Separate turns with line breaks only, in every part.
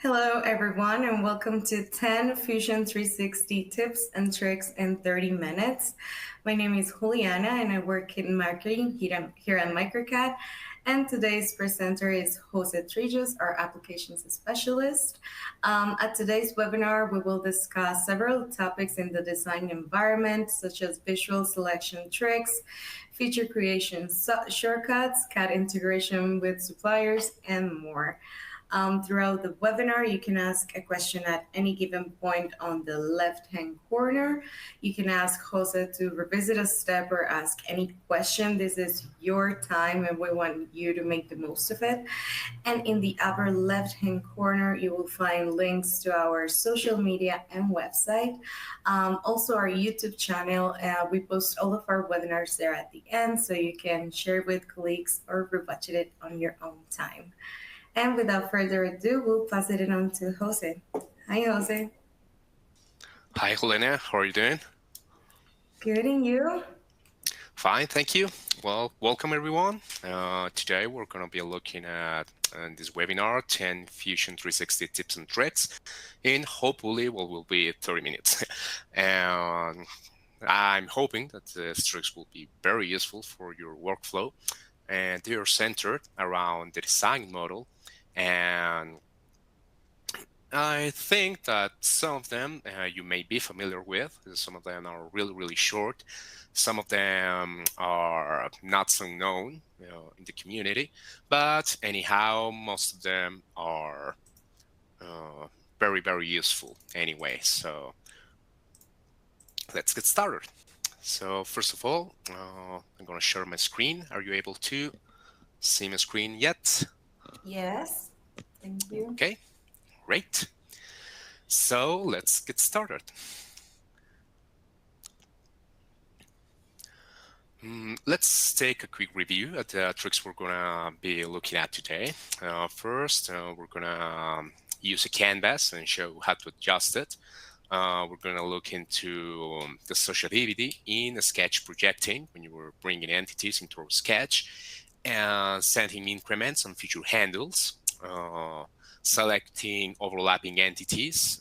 Hello, everyone, and welcome to 10 Fusion 360 Tips and Tricks in 30 Minutes. My name is Juliana, and I work in marketing here at MicroCAD. And today's presenter is Jose Trillos, our applications specialist. At today's webinar, we will discuss several topics in the design environment, such as visual selection tricks, feature creation shortcuts, CAD integration with suppliers, and more. Throughout the webinar, you can ask a question at any given point on the left-hand corner. You can ask Jose to revisit a step or ask any question. This is your time, and we want you to make the most of it. And in the upper left-hand corner, you will find links to our social media and website. Also, our YouTube channel. We post all of our webinars there at the end, so you can share with colleagues or rebudget it on your own time. And without further ado, we'll pass it on to Jose. Hi, Jose.
Hi, Helena. How are you doing?
Good, and you?
Fine, thank you. Well, welcome everyone. Today we're going to be looking at this webinar, 10 Fusion 360 tips and tricks, in hopefully what will be 30 minutes. And I'm hoping that these tricks will be very useful for your workflow, and they are centered around the design model. And I think that some of them you may be familiar with. Some of them are really, really short. Some of them are not so known, in the community. But anyhow, most of them are very, very useful anyway. So let's get started. So first of all, I'm going to share my screen. Are you able to see my screen yet?
Yes, thank you.
Okay, great. So let's get started. Let's take a quick review at the tricks we're going to be looking at today. First, we're going to use a canvas and show how to adjust it. We're going to look into the associativity in a sketch projecting when you were bringing entities into a sketch, and setting increments on feature handles, selecting overlapping entities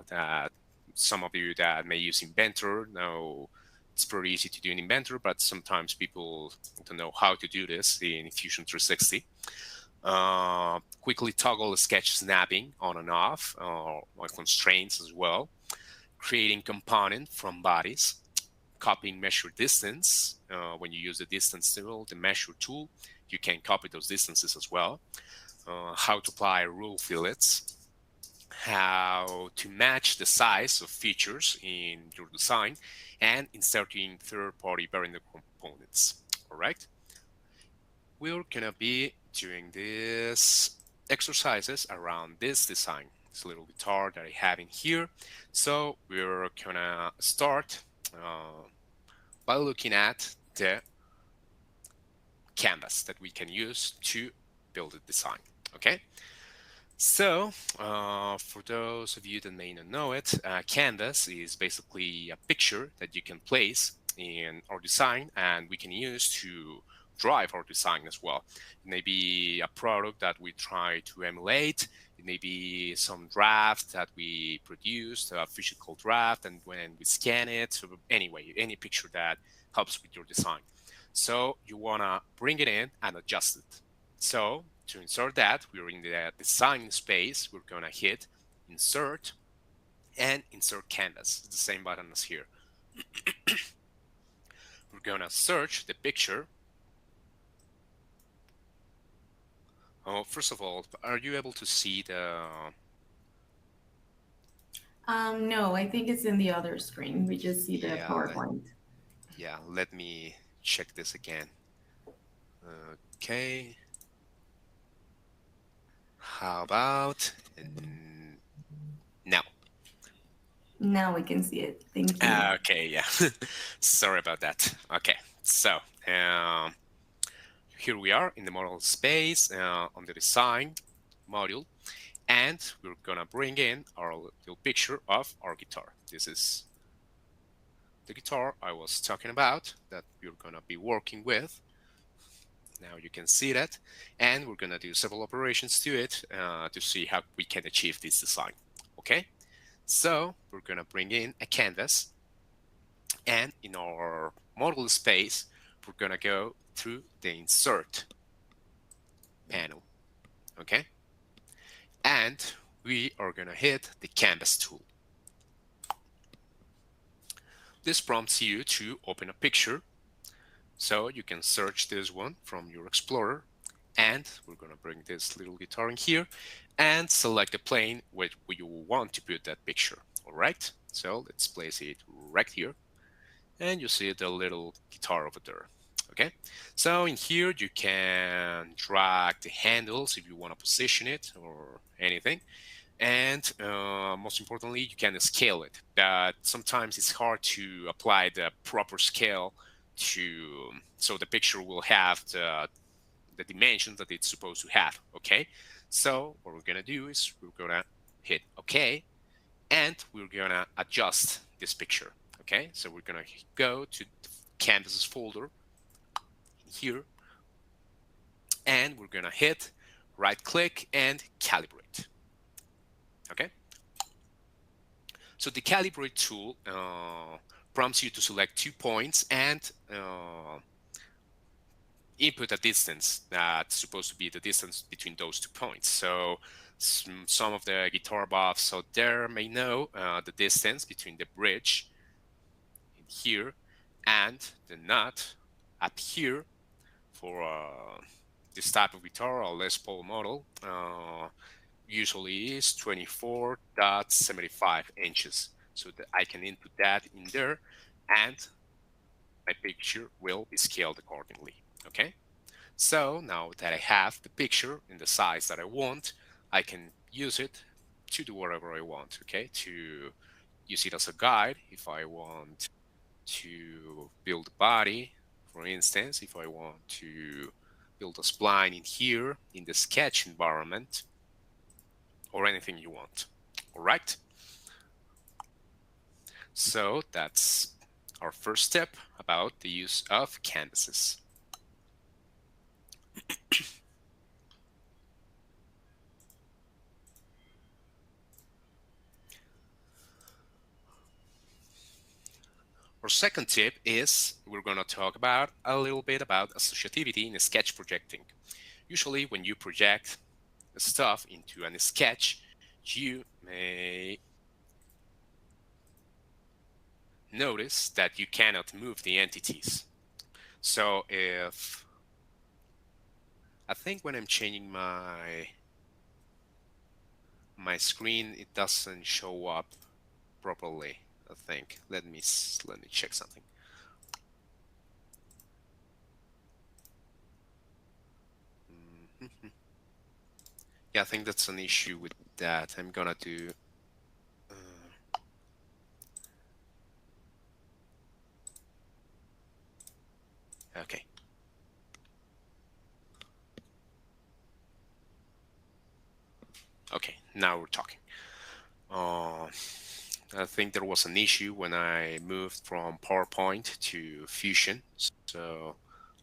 that some of you that may use Inventor know. It's pretty easy to do in Inventor, but sometimes people don't know how to do this in Fusion 360. Quickly toggle the sketch snapping on and off, or constraints as well. Creating component from bodies. Copying measure distance. When you use the distance tool, the measure tool, you can copy those distances as well. How to apply rule fillets. How to match the size of features in your design, and inserting third-party variant components. All right. We're going to be doing these exercises around this design, this little guitar that I have in here. So we're going to start by looking at the canvas that we can use to build a design. Okay. So, for those of you that may not know it, canvas is basically a picture that you can place in our design, and we can use to drive our design as well. It may be a product that we try to emulate. It may be some draft that we produced, a physical draft, and when we scan it, so anyway, any picture that helps with your design. So you want to bring it in and adjust it. So to insert that, we're in the design space. We're going to hit insert and insert canvas. It's the same button as here. We're going to search the picture. First of all, are you able to see the...
No, I think it's in the other screen. We just see the PowerPoint.
Yeah, let me check this again. Okay. How about now?
Now we can see it. Thank you.
Okay, yeah. Sorry about that. Okay, so here we are in the model space on the design module, and we're gonna bring in our little picture of our guitar. This is the guitar I was talking about that we're gonna be working with. Now you can see that, and we're gonna do several operations to it to see how we can achieve this design. Okay, so we're gonna bring in a canvas, and in our model space, we're gonna go through the insert panel. Okay, and we are gonna hit the canvas tool. This prompts you to open a picture, so you can search this one from your Explorer, and we're gonna bring this little guitar in here and select the plane where you want to put that picture. All right, so let's place it right here, and you see the little guitar over there. Okay, so in here you can drag the handles if you want to position it or anything, and most importantly, you can scale it. But sometimes it's hard to apply the proper scale to so the picture will have the dimensions that it's supposed to have. Okay, so what we're gonna do is we're gonna hit OK, and we're gonna adjust this picture. Okay, so we're gonna go to the canvases folder here, and we're gonna hit right click and calibrate. Okay, so the calibrate tool prompts you to select 2 points and input a distance that's supposed to be the distance between those 2 points. So some of the guitar buffs out there may know the distance between the bridge in here and the nut up here for this type of guitar, a Les Paul model, usually is 24.75 inches. So that I can input that in there, and my picture will be scaled accordingly. Okay, so now that I have the picture in the size that I want, I can use it to do whatever I want. Okay, to use it as a guide if I want to build a body, for instance, if I want to build a spline in here in the sketch environment, or anything you want. All right, so that's our first step about the use of canvases. Our second tip is we're going to talk about a little bit about associativity in sketch projecting. Usually when you project stuff into a sketch, you may notice that you cannot move the entities. So if I think when I'm changing my screen, it doesn't show up properly. I think let me check something. Yeah, I think that's an issue with that. I'm gonna do okay. Okay, now we're talking. I think there was an issue when I moved from PowerPoint to Fusion. So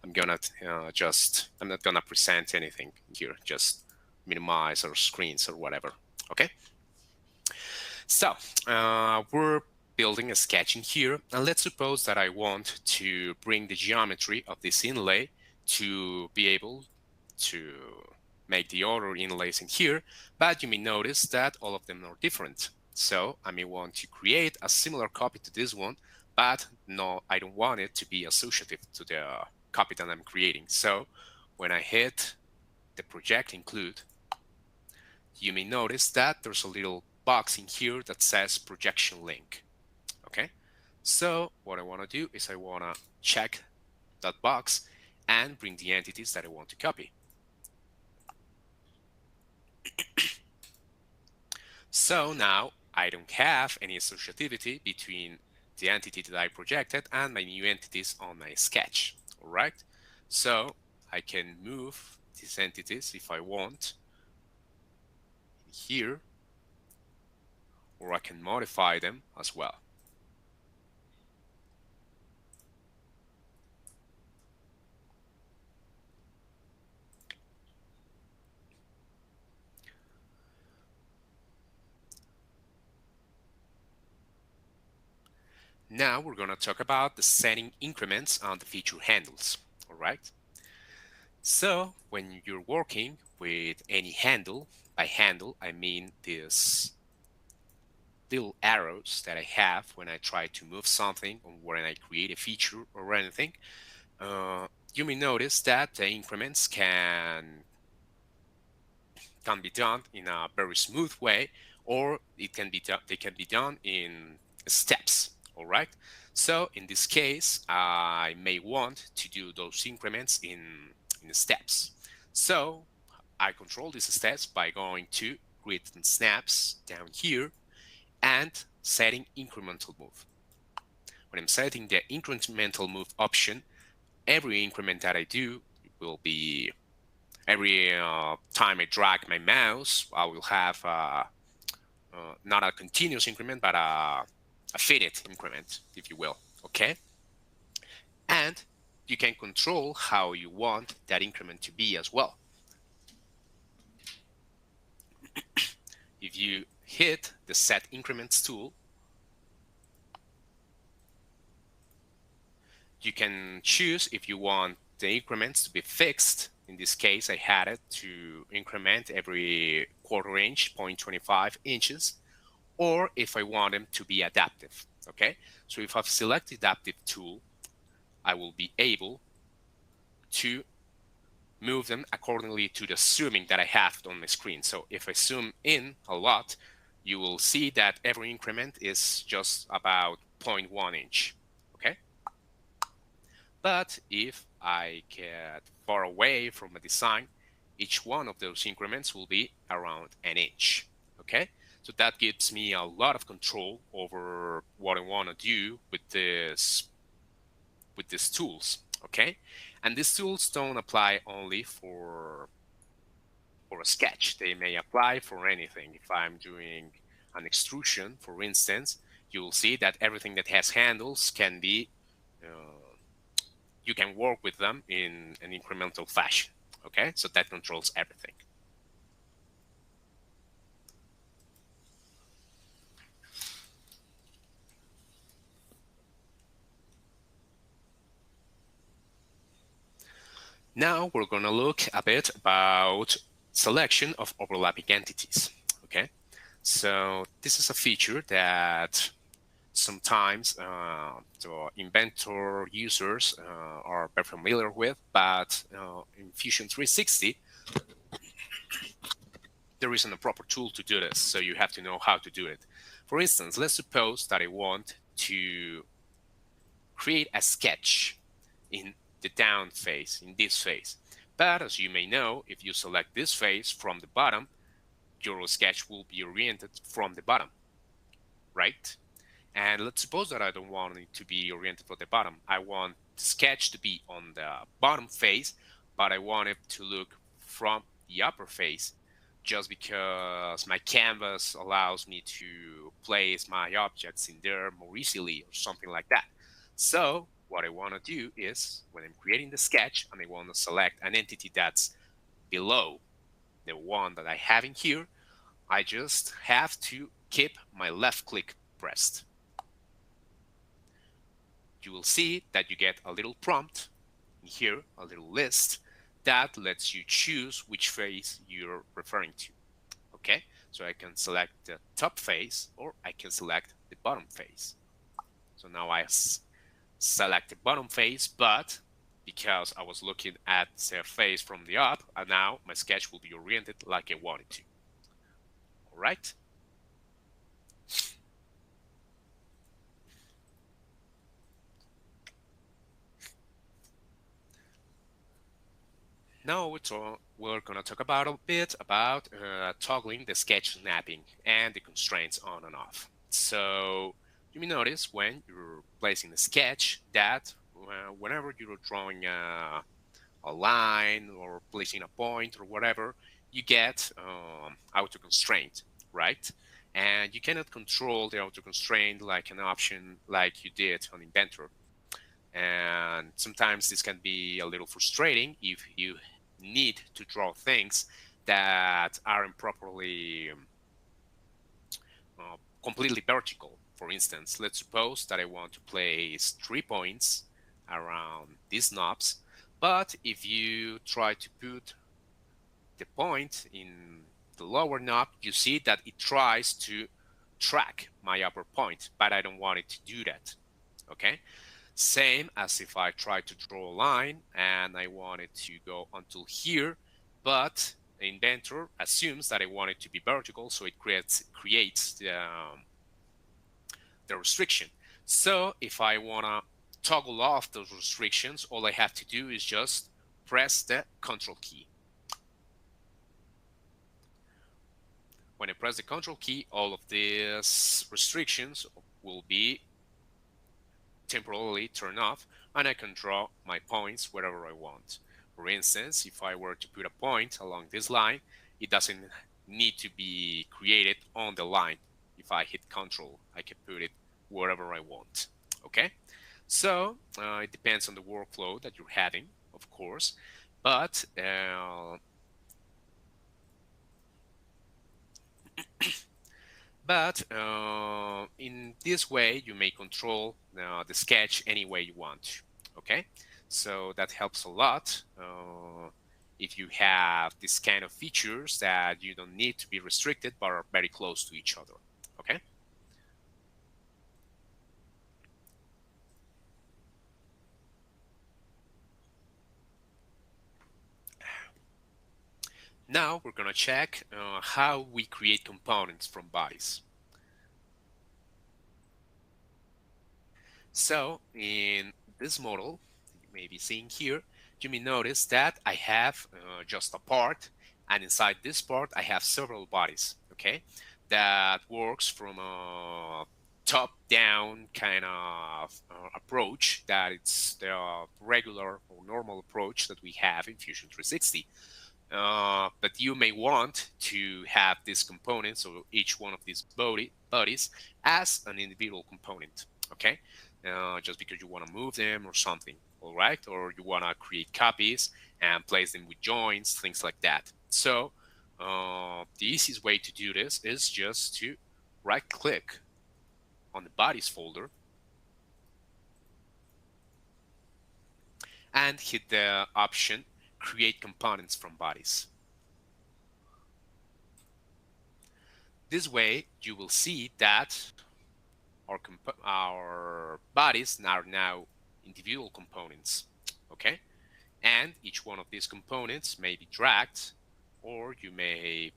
I'm gonna I'm not gonna present anything here, just minimize our screens or whatever. Okay. So we're building a sketch in here, and let's suppose that I want to bring the geometry of this inlay to be able to make the other inlays in here, but you may notice that all of them are different. So I may want to create a similar copy to this one, but no, I don't want it to be associative to the copy that I'm creating. So when I hit the project include, you may notice that there's a little box in here that says projection link. Okay, so what I want to do is I want to check that box and bring the entities that I want to copy. So now I don't have any associativity between the entity that I projected and my new entities on my sketch. All right, so I can move these entities if I want here, or I can modify them as well. Now we're going to talk about the setting increments on the feature handles. All right. So when you're working with any handle, by handle I mean these little arrows that I have when I try to move something or when I create a feature or anything, you may notice that the increments can be done in a very smooth way, or they can be done in steps. All right. So in this case, I may want to do those increments in steps. So I control these steps by going to grid and snaps down here and setting incremental move. When I'm setting the incremental move option, every increment that I do will be every time I drag my mouse, I will have not a continuous increment, but a fitted increment, if you will. Okay, and you can control how you want that increment to be as well. If you hit the Set Increments tool, you can choose if you want the increments to be fixed. In this case, I had it to increment every quarter inch, 0.25 inches, or if I want them to be adaptive. Okay, so if I've selected adaptive tool, I will be able to move them accordingly to the zooming that I have on the screen. So if I zoom in a lot, you will see that every increment is just about 0.1 inch. Okay, but if I get far away from the design, each one of those increments will be around an inch. Okay, so that gives me a lot of control over what I want to do with these tools. Okay, and these tools don't apply only for a sketch. They may apply for anything. If I'm doing an extrusion, for instance, you will see that everything that has handles can be you can work with them in an incremental fashion. Okay, so that controls everything. Now we're going to look a bit about selection of overlapping entities. Okay, so this is a feature that sometimes the inventor users are very familiar with, but in Fusion 360, there isn't a proper tool to do this, so you have to know how to do it. For instance, let's suppose that I want to create a sketch in the down face, in this face. But as you may know, if you select this face from the bottom, your sketch will be oriented from the bottom, right? And let's suppose that I don't want it to be oriented from the bottom. I want the sketch to be on the bottom face, but I want it to look from the upper face just because my canvas allows me to place my objects in there more easily or something like that. So what I want to do is when I'm creating the sketch and I want to select an entity that's below the one that I have in here, I just have to keep my left click pressed. You will see that you get a little prompt here, a little list that lets you choose which face you're referring to. Okay, so I can select the top face or I can select the bottom face. So now I select the bottom face, but because I was looking at the face from the up, and now my sketch will be oriented like I want it to. All right. Now we're going to talk about a bit about toggling the sketch snapping and the constraints on and off. So you may notice when you're placing the sketch that whenever you're drawing a line or placing a point or whatever, you get auto constraint, right? And you cannot control the auto constraint like an option like you did on Inventor. And sometimes this can be a little frustrating if you need to draw things that aren't properly completely vertical. For instance, let's suppose that I want to place 3 points around these knobs, but if you try to put the point in the lower knob, you see that it tries to track my upper point, but I don't want it to do that. Okay? Same as if I try to draw a line and I want it to go until here, but the inventor assumes that I want it to be vertical, so it creates the restriction. So if I want to toggle off those restrictions, all I have to do is just press the Control key. When I press the Control key, all of these restrictions will be temporarily turned off, and I can draw my points wherever I want. For instance, if I were to put a point along this line, it doesn't need to be created on the line. If I hit Control, I can put it wherever I want. Okay? So it depends on the workflow that you're having, of course, but in this way you may control the sketch any way you want. Okay, so that helps a lot if you have this kind of features that you don't need to be restricted but are very close to each other. Okay. Now we're going to check how we create components from bodies. So in this model you may be seeing here, you may notice that I have just a part, and inside this part I have several bodies, okay, that works from a top-down kind of approach that it's the regular or normal approach that we have in Fusion 360. But you may want to have these components, or each one of these bodies, as an individual component, okay? Just because you want to move them or something, all right? Or you want to create copies and place them with joints, things like that. So the easiest way to do this is just to right-click on the bodies folder and hit the option Create Components from Bodies. This way, you will see that our bodies are now individual components, okay? And each one of these components may be dragged, or you may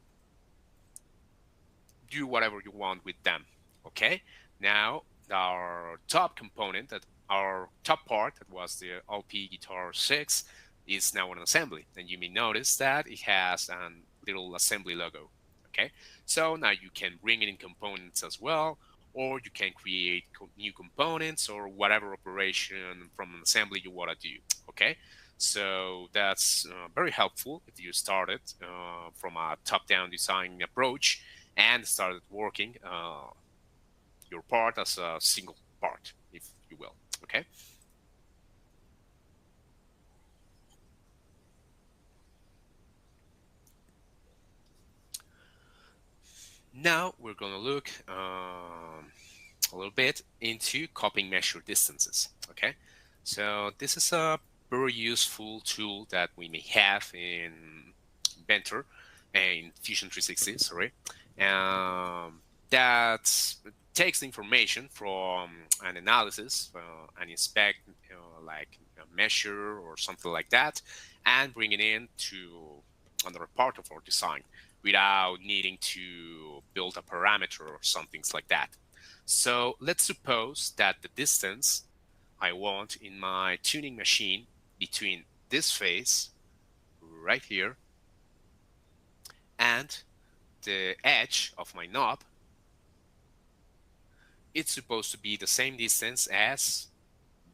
do whatever you want with them, okay? Now, our top component, that our top part, that was the LP Guitar 6, is now an assembly. And you may notice that it has a little assembly logo, okay? So now you can bring it in components as well, or you can create new components or whatever operation from an assembly you want to do, okay? So that's very helpful if you started from a top-down design approach and started working your part as a single part, if you will, okay? Now we're going to look a little bit into copying measure distances, okay? So this is a very useful tool that we may have in Inventor, in Fusion 360, sorry, that takes the information from an analysis and inspect like a measure or something like that, and bring it in to another part of our design without needing to build a parameter or some things like that. So let's suppose that the distance I want in my tuning machine between this face right here and the edge of my knob, it's supposed to be the same distance as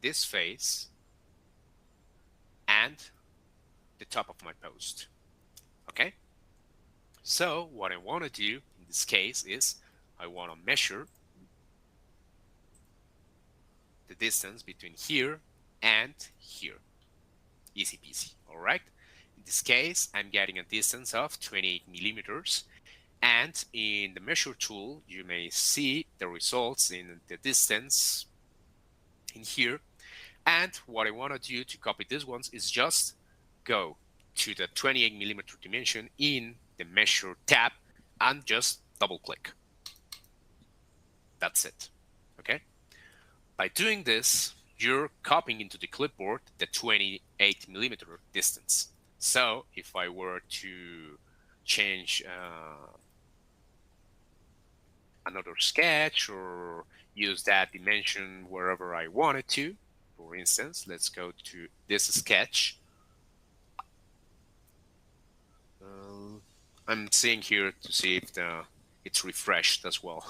this face and the top of my post, okay? So what I want to do in this case is I want to measure the distance between here and here. Easy peasy, all right? In this case, I'm getting a distance of 28 millimeters, And in the measure tool, you may see the results in the distance in here. And what I want to do to copy these ones is just go to the 28 millimeter dimension in the measure tab and just double click. That's it. Okay. By doing this, you're copying into the clipboard the 28 millimeter distance. So if I were to change another sketch or use that dimension wherever I wanted to, for instance, let's go to this sketch. I'm seeing here to see if it's refreshed as well.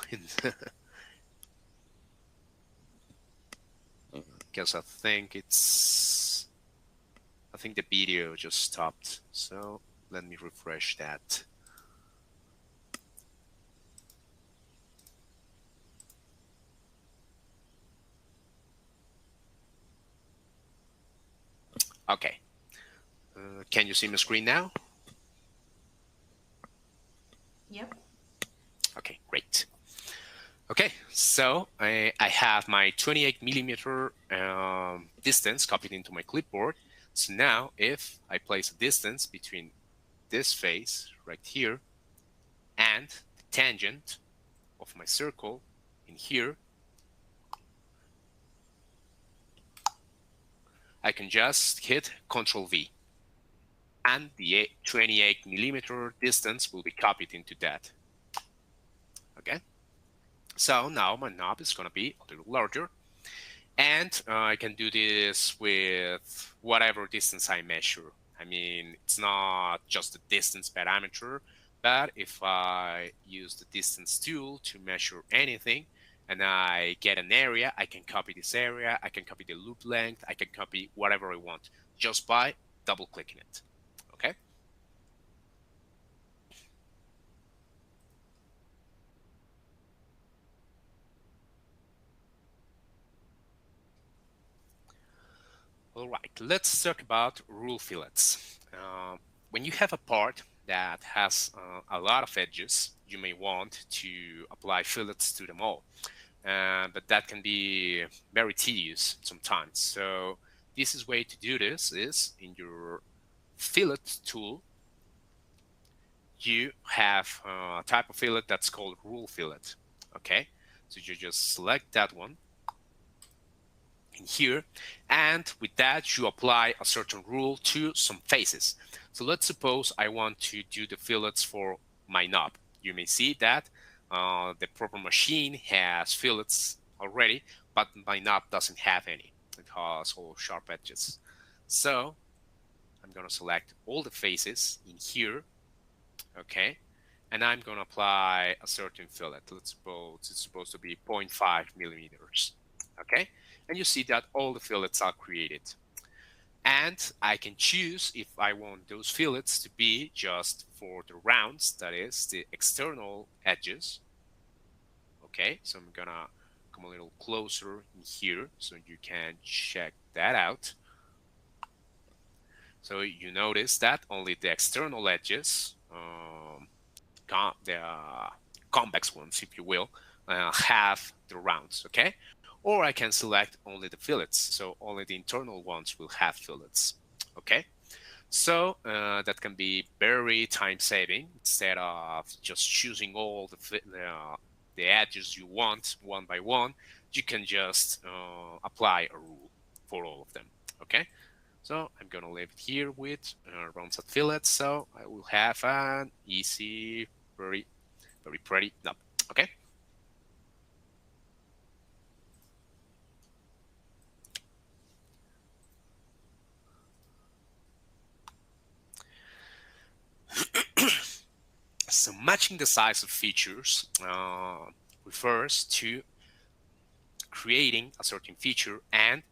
Because I think the video just stopped. So let me refresh that. Okay. Can you see my screen now?
Yep.
Okay, great. Okay, so I have my 28 millimeter distance copied into my clipboard. So now if I place a distance between this face right here and the tangent of my circle in here, I can just hit Ctrl V and the 28 millimeter distance will be copied into that. Okay, so now my knob is going to be a little larger, and I can do this with whatever distance I measure. I mean, it's not just the distance parameter, but if I use the distance tool to measure anything and I get an area, I can copy this area, I can copy the loop length, I can copy whatever I want just by double clicking it. Okay. All right, let's talk about rule fillets. When you have a part that has a lot of edges, you may want to apply fillets to them all. But that can be very tedious sometimes. So the easiest way to do this is in your fillet tool, you have a type of fillet that's called rule fillet. Okay, so you just select that one in here, and with that you apply a certain rule to some faces. So let's suppose I want to do the fillets for my knob. You may see that the proper machine has fillets already, but my knob doesn't have any. It has all sharp edges. So I'm going to select all the faces in here, okay, and I'm going to apply a certain fillet. Let's suppose it's supposed to be 0.5 millimeters, okay, and you see that all the fillets are created. And I can choose if I want those fillets to be just for the rounds, that is the external edges. Okay, so I'm gonna come a little closer in here so you can check that out. So you notice that only the external edges, the convex ones, if you will, have the rounds, okay? Or I can select only the fillets, so only the internal ones will have fillets, okay? So that can be very time-saving. Instead of just choosing all the edges you want one by one, you can just apply a rule for all of them, okay? So I'm gonna leave it here with rounds at fillets, so I will have an easy, very, very pretty knob, okay? So matching the size of features refers to creating a certain feature and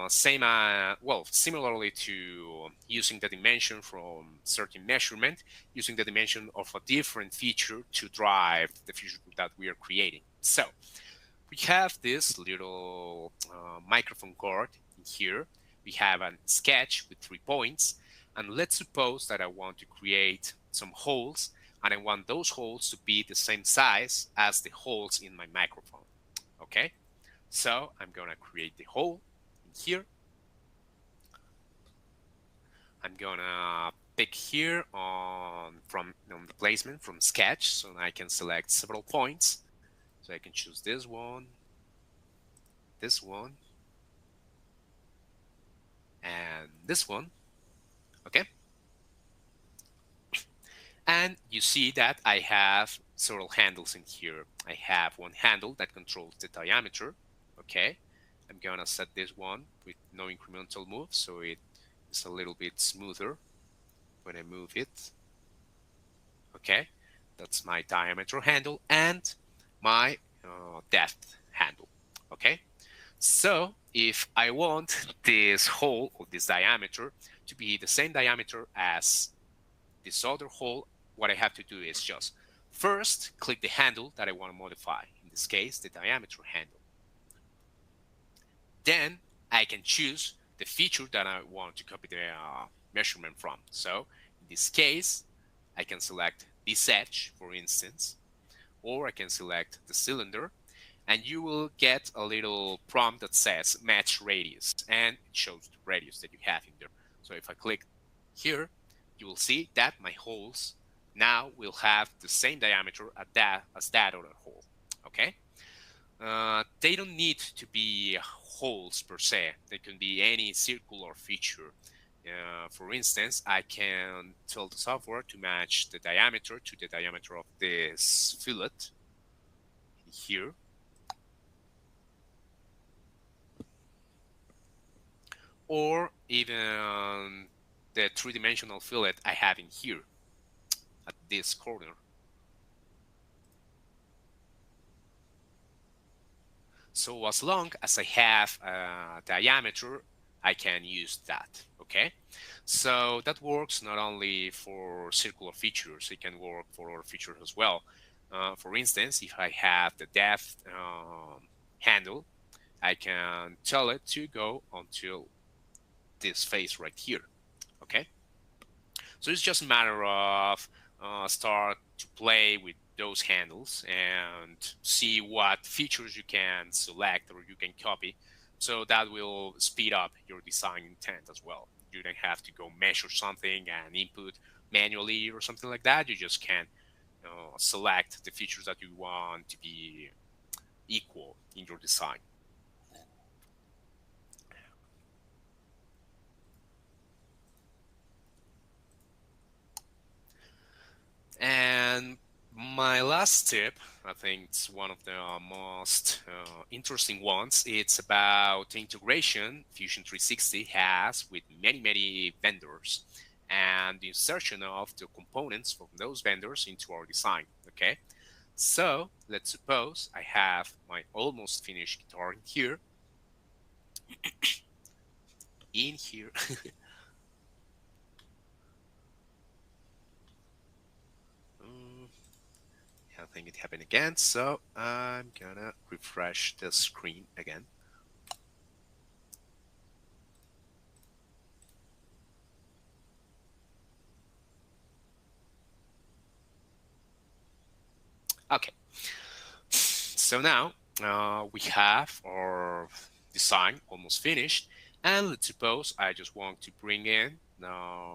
similarly to using the dimension from certain measurement, using the dimension of a different feature to drive the feature that we are creating. So we have this little microphone card in here. We have a sketch with 3 points, and let's suppose that I want to create some holes and I want those holes to be the same size as the holes in my microphone. Okay, so I'm gonna create the hole in here. I'm gonna pick here on the placement from sketch, so I can select several points. So I can choose this one, and this one. Okay, and you see that I have several handles in here. I have one handle that controls the diameter. Okay, I'm gonna set this one with no incremental move, so it is a little bit smoother when I move it. Okay, that's my diameter handle and my depth handle. Okay, so if I want this hole or this diameter to be the same diameter as this other hole, what I have to do is just first click the handle that I want to modify, in this case the diameter handle. Then I can choose the feature that I want to copy the measurement from. So in this case, I can select this edge, for instance, or I can select the cylinder, and you will get a little prompt that says match radius, and it shows the radius that you have in there. So if I click here, you will see that my holes now will have the same diameter as that other hole. Okay, they don't need to be holes per se. They can be any circular feature. For instance, I can tell the software to match the diameter to the diameter of this fillet here. Or even the three-dimensional fillet I have in here at this corner. So as long as I have a diameter, I can use that. Okay, so that works not only for circular features, it can work for other features as well. For instance, if I have the depth handle, I can tell it to go until this face right here. Okay, so it's just a matter of start to play with those handles and see what features you can select or you can copy. So that will speed up your design intent as well. You don't have to go measure something and input manually or something like that. You just can select the features that you want to be equal in your design. And my last tip, I think it's one of the most interesting ones. It's about integration Fusion 360 has with many vendors and the insertion of the components from those vendors into our design. Okay, so let's suppose I have my almost finished guitar in here. I think it happened again, so I'm gonna refresh the screen again. Okay, so now we have our design almost finished, and let's suppose I just want to bring in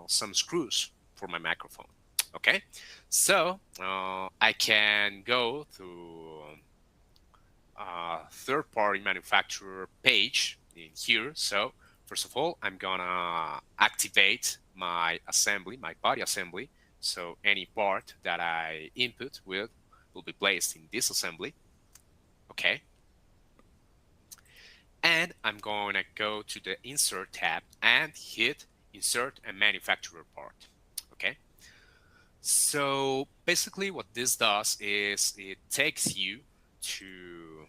some screws for my microphone. Okay, so I can go to a third-party manufacturer page in here. So first of all, I'm gonna activate my assembly, my body assembly. So any part that I input will be placed in this assembly. Okay. And I'm going to go to the Insert tab and hit Insert a Manufacturer Part. Okay. So basically what this does is it takes you to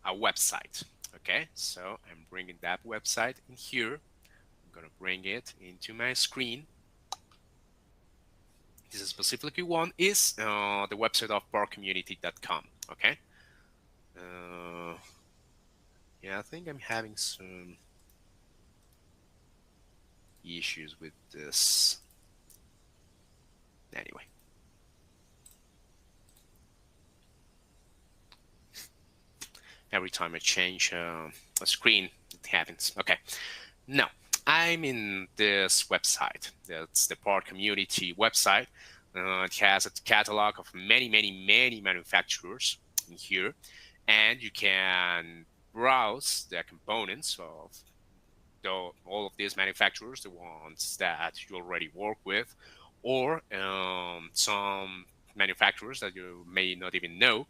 a website. Okay, so I'm bringing that website in here. I'm going to bring it into my screen. This specifically one is the website of barcommunity.com. Okay. Yeah, I think I'm having some issues with this. Anyway, every time I change a screen, it happens. Okay, now I'm in this website. That's the part community website. It has a catalog of many manufacturers in here, and you can browse the components of all of these manufacturers, the ones that you already work with, or some manufacturers that you may not even know,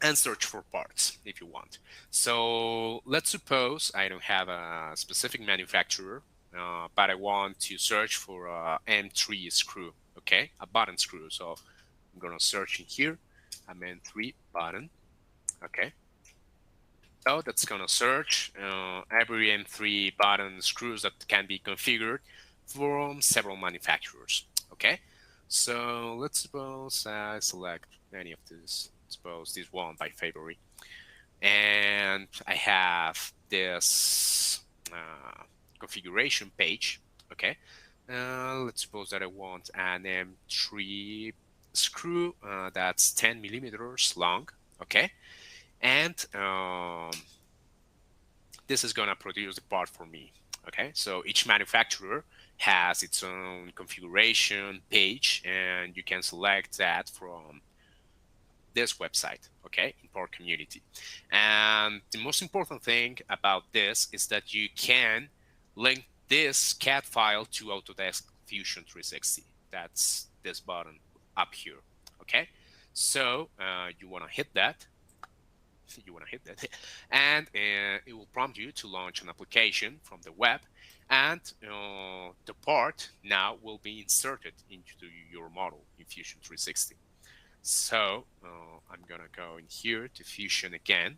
and search for parts if you want. So let's suppose I don't have a specific manufacturer, but I want to search for a M3 screw, okay, a button screw. So I'm gonna search in here, I'm M3 button, okay. So that's gonna search every M3 button screws that can be configured from several manufacturers. Okay, so let's suppose I select any of these. Suppose this one by February, and I have this configuration page. Okay, let's suppose that I want an M3 screw that's 10 millimeters long. Okay, and this is going to produce the part for me. Okay, so each manufacturer has its own configuration page, and you can select that from this website, okay, in Part Community. And the most important thing about this is that you can link this CAD file to Autodesk Fusion 360. That's this button up here, okay? So you want to hit that, and it will prompt you to launch an application from the web, and the part now will be inserted into your model in Fusion 360. So I'm gonna go in here to Fusion again.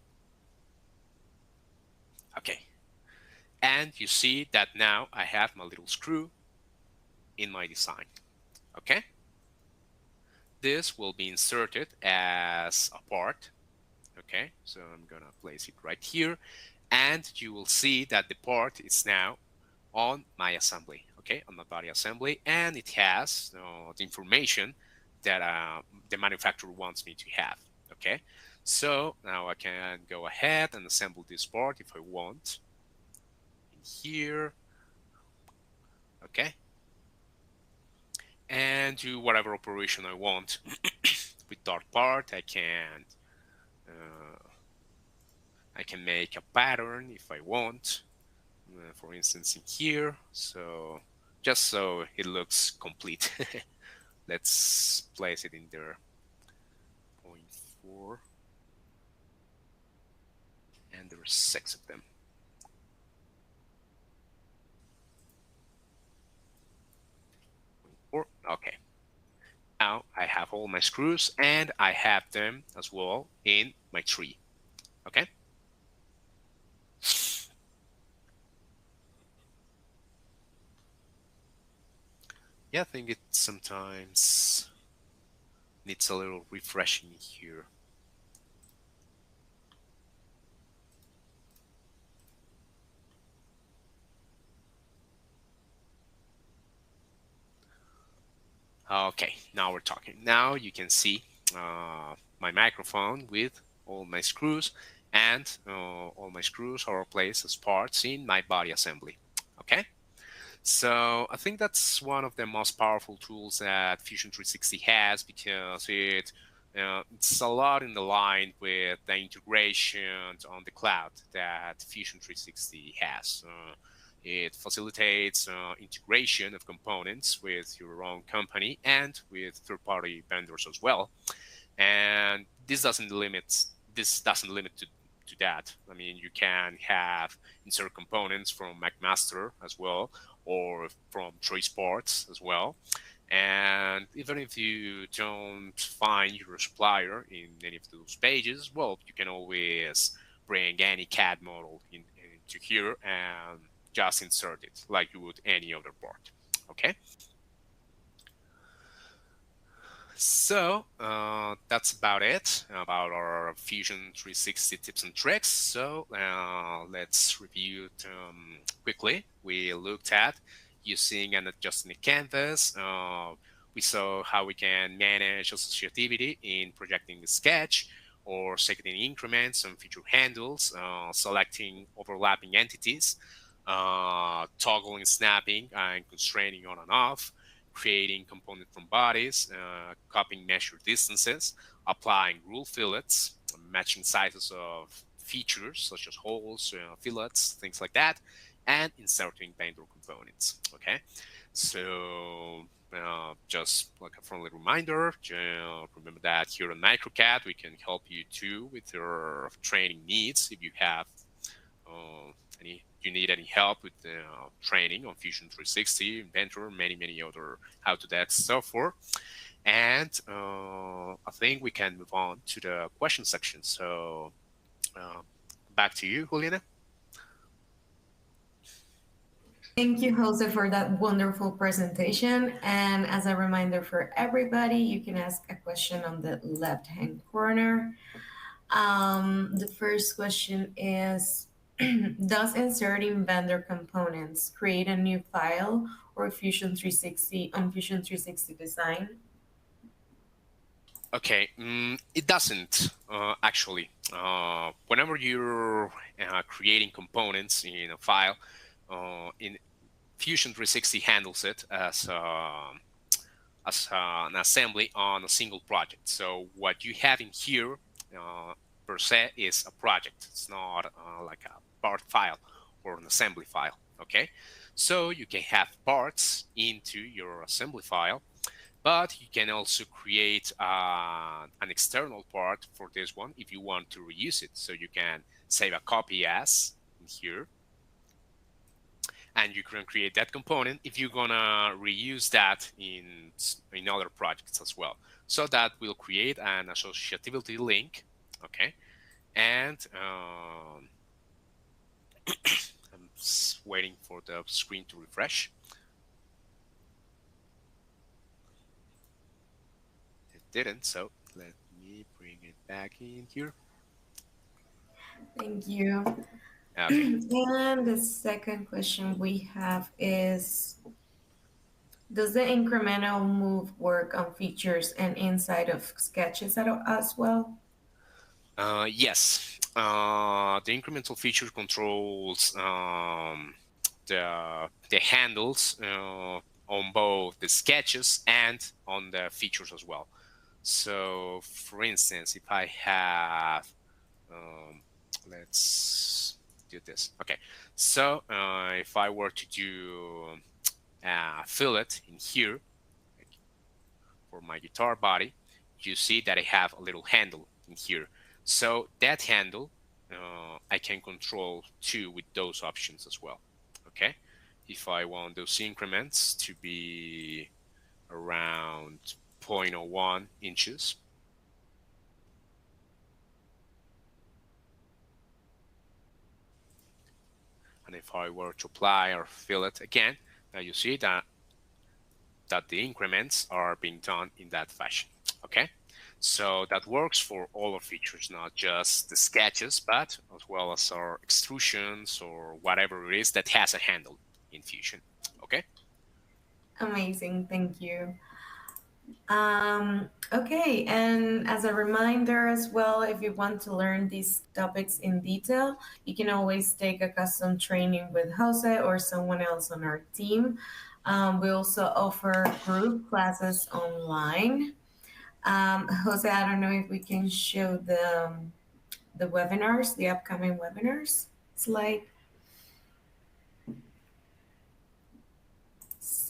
Okay, and you see that now I have my little screw in my design. Okay, this will be inserted as a part. Okay, so I'm gonna place it right here, and you will see that the part is now on my assembly, okay, on my body assembly, and it has the information that the manufacturer wants me to have, okay. So now I can go ahead and assemble this part if I want in here, okay, and do whatever operation I want with that part. Uh, I can make a pattern if I want, for instance in here, so just so it looks complete. Let's place it in there, 0.4, and there's 6 of them. Okay, now I have all my screws, and I have them as well in my tree. Okay, yeah, I think it sometimes needs a little refreshing here. Okay, now we're talking. Now you can see my microphone with all my screws, and all my screws are placed as parts in my body assembly. Okay, so I think that's one of the most powerful tools that Fusion 360 has, because it's a lot in the line with the integration on the cloud that Fusion 360 has. It facilitates integration of components with your own company and with third-party vendors as well. And this doesn't limit to that. I mean, you can have insert components from McMaster as well, or from Choice Parts as well. And even if you don't find your supplier in any of those pages, well, you can always bring any CAD model into here and just insert it like you would any other part. Okay. So that's about it about our Fusion 360 tips and tricks. So let's review it quickly. We looked at using and adjusting the canvas. We saw how we can manage associativity in projecting the sketch or setting increments and feature handles, selecting overlapping entities, toggling, snapping, and constraining on and off, creating component from bodies, copying measure distances, applying rule fillets, matching sizes of features such as holes, fillets, things like that, and inserting vendor components. Okay, so just like a friendly reminder, remember that here on MicroCAD we can help you too with your training needs if you have any you need any help with training on Fusion 360, Inventor, many other how to that software. And I think we can move on to the question section. So uh, back to you, Juliana.
Thank you, Jose, for that wonderful presentation. And as a reminder for everybody, you can ask a question on the left-hand corner. The first question is, does inserting vendor components create a new file or Fusion 360 on Fusion 360 design?
Okay, it doesn't actually. Whenever you're creating components in a file, in Fusion 360 handles it as an assembly on a single project. So what you have in here uh, per se is a project. It's not like a part file or an assembly file. Okay, so you can have parts into your assembly file, but you can also create an external part for this one if you want to reuse it. So you can save a copy as in here, and you can create that component if you're gonna reuse that in other projects as well. So that will create an associativity link. Okay, and I'm waiting for the screen to refresh. It didn't, so let me bring it back in here.
Thank you.
Okay.
And the second question we have is, does the incremental move work on features and inside of sketches as well?
Yes. The incremental feature controls the handles on both the sketches and on the features as well. So, for instance, if I have, um, let's do this. Okay. So, if I were to do a fillet in here for my guitar body, you see that I have a little handle in here. So that handle, I can control too with those options as well. Okay. If I want those increments to be around 0.01 inches, and if I were to apply or fillet again, now you see that the increments are being done in that fashion. Okay, so that works for all our features, not just the sketches, but as well as our extrusions or whatever it is that has a handle in Fusion. Okay.
Amazing, thank you. Okay, and as a reminder as well, if you want to learn these topics in detail, you can always take a custom training with Jose or someone else on our team. We also offer group classes online. Jose, I don't know if we can show the webinars, the upcoming webinars slide.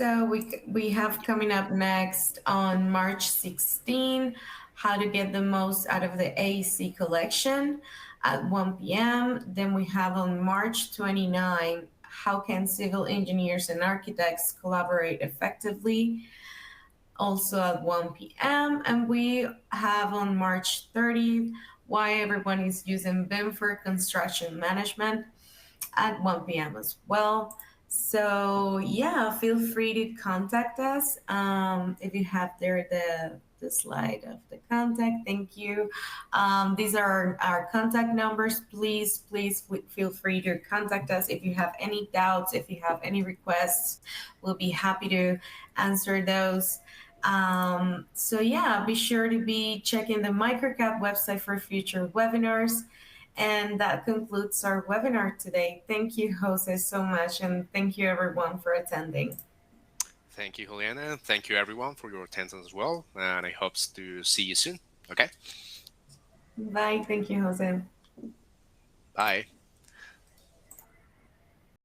So we have coming up next on March 16, how to get the most out of the AC collection at 1 p.m. Then we have on March 29, how can civil engineers and architects collaborate effectively, also at 1 p.m. And we have on March 30th, why everyone is using BIM for construction management at 1 p.m. as well. So yeah, feel free to contact us. If you have there the slide of the contact, thank you. These are our contact numbers. Please feel free to contact us if you have any doubts, if you have any requests. We'll be happy to answer those. So yeah, be sure to be checking the MicroCAD website for future webinars. And that concludes our webinar today. Thank you, Jose, so much. And thank you, everyone, for attending.
Thank you, Juliana. Thank you, everyone, for your attendance as well. And I hope to see you soon. Okay.
Bye. Thank you, Jose.
Bye.